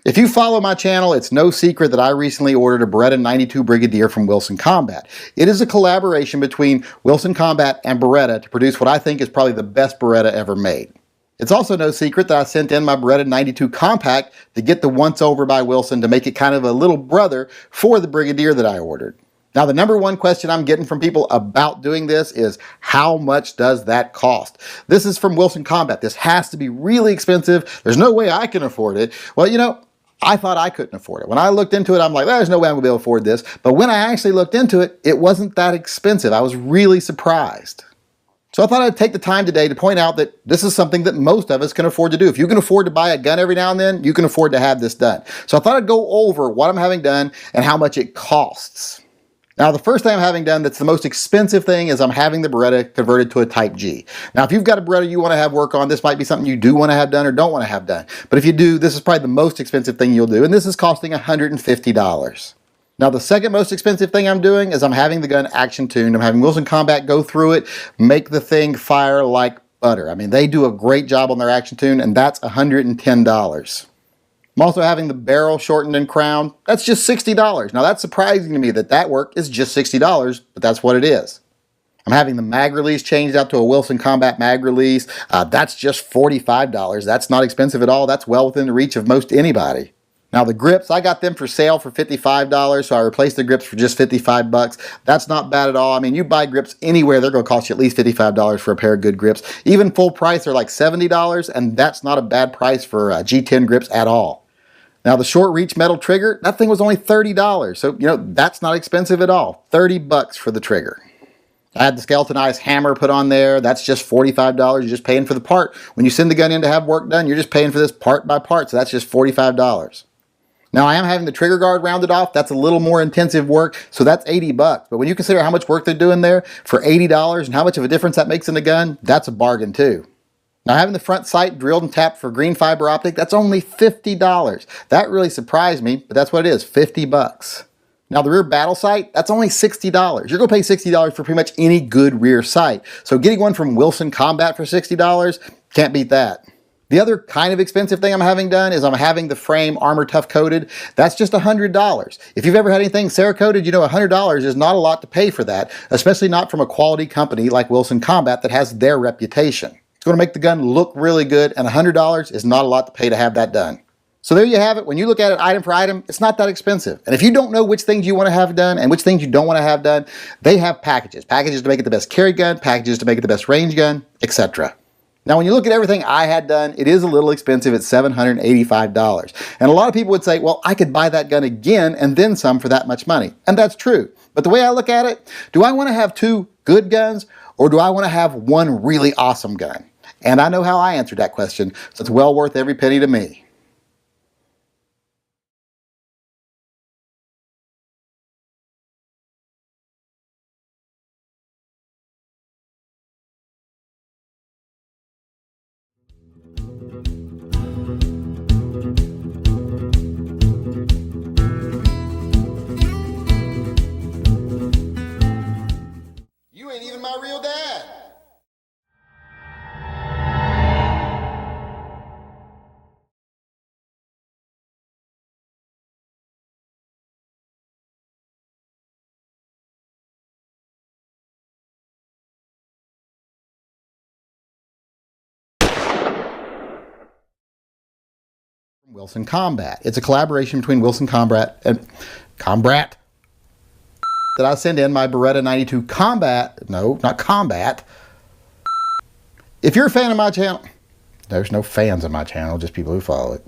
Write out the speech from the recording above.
If you follow my channel, it's no secret that I recently ordered a Beretta 92 Brigadier from Wilson Combat. It is a collaboration between Wilson Combat and Beretta to produce what I think is probably the best Beretta ever made. It's also no secret that I sent in my Beretta 92 Compact to get the once over by Wilson to make it kind of a little brother for the Brigadier that I ordered. Now, the number one question I'm getting from people about doing this is, how much does that cost? This is from Wilson Combat. This has to be really expensive. There's no way I can afford it. Well, you know, I thought I couldn't afford it. When I looked into it, I'm like, there's no way I'm gonna be able to afford this. But when I actually looked into it, it wasn't that expensive. I was really surprised. So I thought I'd take the time today to point out that this is something that most of us can afford to do. If you can afford to buy a gun every now and then, you can afford to have this done. So I thought I'd go over what I'm having done and how much it costs. Now, the first thing I'm having done that's the most expensive thing is I'm having the Beretta converted to a Type G. Now, if you've got a Beretta you want to have work on, this might be something you do want to have done or don't want to have done. But if you do, this is probably the most expensive thing you'll do, and this is costing $150. Now, the second most expensive thing I'm doing is I'm having the gun action tuned. I'm having Wilson Combat go through it, make the thing fire like butter. I mean, they do a great job on their action tune, and that's $110. I'm also having the barrel shortened and crowned. That's just $60. Now, that's surprising to me that that work is just $60, but that's what it is. I'm having the mag release changed out to a Wilson Combat mag release. That's just $45. That's not expensive at all. That's well within the reach of most anybody. Now, the grips, I got them for sale for $55, so I replaced the grips for just 55 bucks. That's not bad at all. I mean, you buy grips anywhere, they're going to cost you at least $55 for a pair of good grips. Even full price, they're like $70, and that's not a bad price for G10 grips at all. Now, the short reach metal trigger, that thing was only $30. So, you know, that's not expensive at all. 30 bucks for the trigger. I had the skeletonized hammer put on there. That's just $45. You're just paying for the part. When you send the gun in to have work done, you're just paying for this part by part. So that's just $45. Now, I am having the trigger guard rounded off. That's a little more intensive work. So that's 80 bucks. But when you consider how much work they're doing there for $80 and how much of a difference that makes in the gun, that's a bargain too. Now, having the front sight drilled and tapped for green fiber optic, that's only $50. That really surprised me, but that's what it is, 50 bucks. Now, the rear battle sight, that's only $60. You're gonna pay $60 for pretty much any good rear sight. So getting one from Wilson Combat for $60, can't beat that. The other kind of expensive thing I'm having done is I'm having the frame armor tough coated. That's just $100. If you've ever had anything Cerakoted, you know $100 is not a lot to pay for that, especially not from a quality company like Wilson Combat that has their reputation. It's going to make the gun look really good, and $100 is not a lot to pay to have that done. So there you have it. When you look at it item for item, it's not that expensive. And if you don't know which things you want to have done and which things you don't want to have done, they have packages. Packages to make it the best carry gun, packages to make it the best range gun, etc. Now, when you look at everything I had done, it is a little expensive at $785. And a lot of people would say, well, I could buy that gun again and then some for that much money. And that's true. But the way I look at it, do I want to have two good guns or do I want to have one really awesome gun? And I know how I answered that question, so it's well worth every penny to me. You ain't even my real dad. Wilson Combat. It's a collaboration between Wilson Combat and Combat that I send in my Beretta 92 Combat. No, not Combat. If you're a fan of my channel, there's no fans of my channel, just people who follow it.